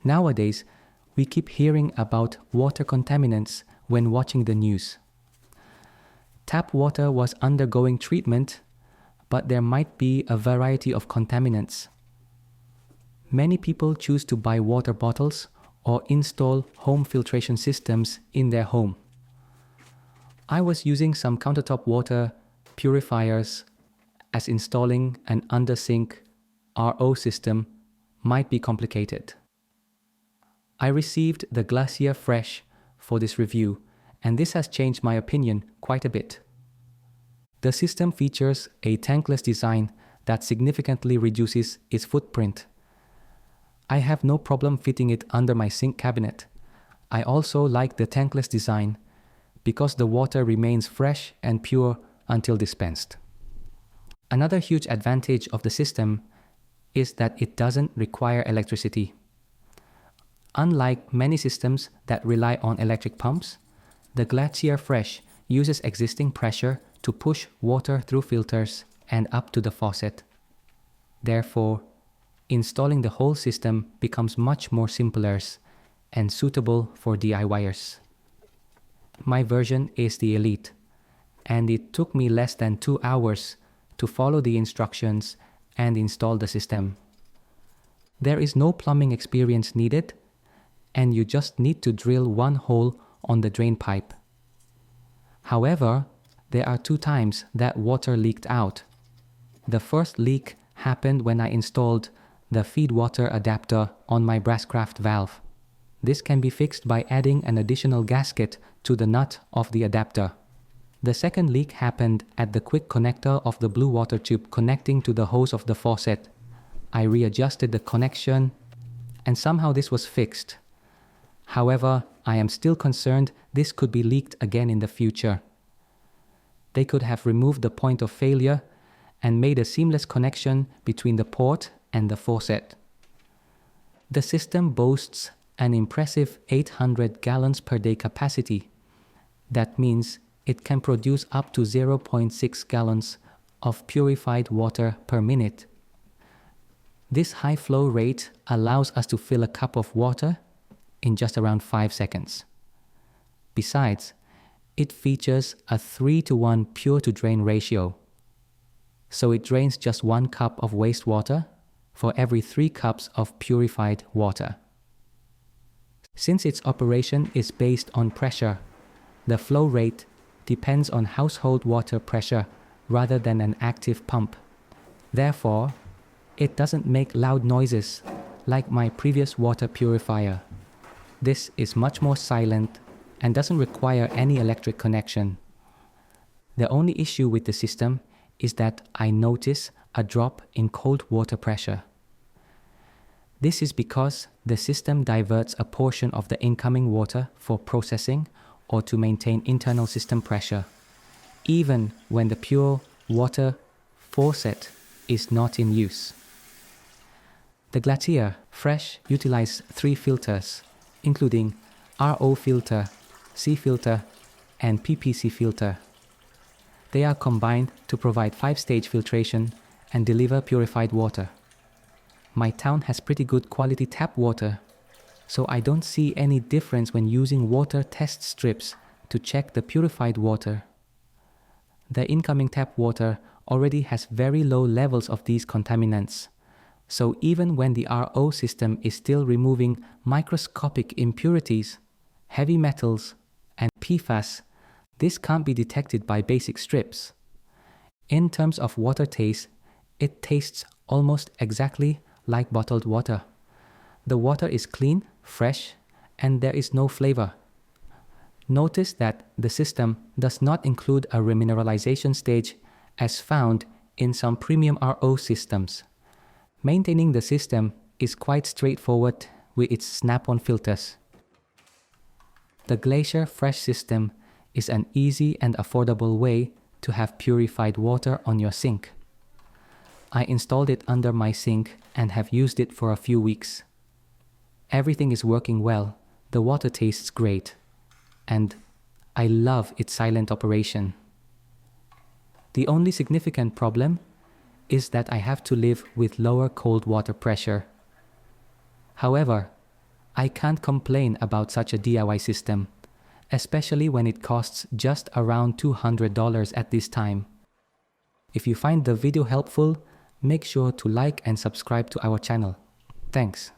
Nowadays, we keep hearing about water contaminants when watching the news. Tap water was undergoing treatment, but there might be a variety of contaminants. Many people choose to buy water bottles or install home filtration systems in their home. I was using some countertop water purifiers, as installing an under-sink RO system might be complicated. I received the GLACIER Fresh for this review, and this has changed my opinion quite a bit. The system features a tankless design that significantly reduces its footprint. I have no problem fitting it under my sink cabinet. I also like the tankless design because the water remains fresh and pure until dispensed. Another huge advantage of the system is that it doesn't require electricity. Unlike many systems that rely on electric pumps, the GLACIER Fresh uses existing pressure to push water through filters and up to the faucet. Therefore, installing the whole system becomes much more simpler and suitable for DIYers. My version is the Elite, and it took me less than 2 hours to follow the instructions and install the system. There is no plumbing experience needed, and you just need to drill one hole on the drain pipe. However, there are 2 times that water leaked out. The first leak happened when I installed the feed water adapter on my Brascraft valve. This can be fixed by adding an additional gasket to the nut of the adapter. The second leak happened at the quick connector of the blue water tube connecting to the hose of the faucet. I readjusted the connection, and somehow this was fixed. However, I am still concerned this could be leaked again in the future. They could have removed the point of failure and made a seamless connection between the port and the faucet. The system boasts an impressive 800 gallons per day capacity. That means it can produce up to 0.6 gallons of purified water per minute. This high flow rate allows us to fill a cup of water in just around 5 seconds. Besides, it features a 3:1 pure to drain ratio. So it drains just 1 cup of wastewater for every 3 cups of purified water. Since its operation is based on pressure, the flow rate depends on household water pressure rather than an active pump. Therefore, it doesn't make loud noises like my previous water purifier. This is much more silent and doesn't require any electric connection. The only issue with the system is that I notice a drop in cold water pressure. This is because the system diverts a portion of the incoming water for processing or to maintain internal system pressure, even when the pure water faucet is not in use. The GLACIER Fresh utilizes 3 filters, including RO filter, C filter, and PPC filter. They are combined to provide 5-stage filtration and deliver purified water. My town has pretty good quality tap water, so I don't see any difference when using water test strips to check the purified water. The incoming tap water already has very low levels of these contaminants, so even when the RO system is still removing microscopic impurities, heavy metals, and PFAS, this can't be detected by basic strips. In terms of water taste, it tastes almost exactly like bottled water. The water is clean, fresh, and there is no flavor. Notice that the system does not include a remineralization stage as found in some premium RO systems. Maintaining the system is quite straightforward with its snap-on filters. The GLACIER Fresh system is an easy and affordable way to have purified water on your sink. I installed it under my sink and have used it for a few weeks. Everything is working well, the water tastes great, and I love its silent operation. The only significant problem is that I have to live with lower cold water pressure. However, I can't complain about such a DIY system, especially when it costs just around $200 at this time. If you find the video helpful, make sure to like and subscribe to our channel. Thanks.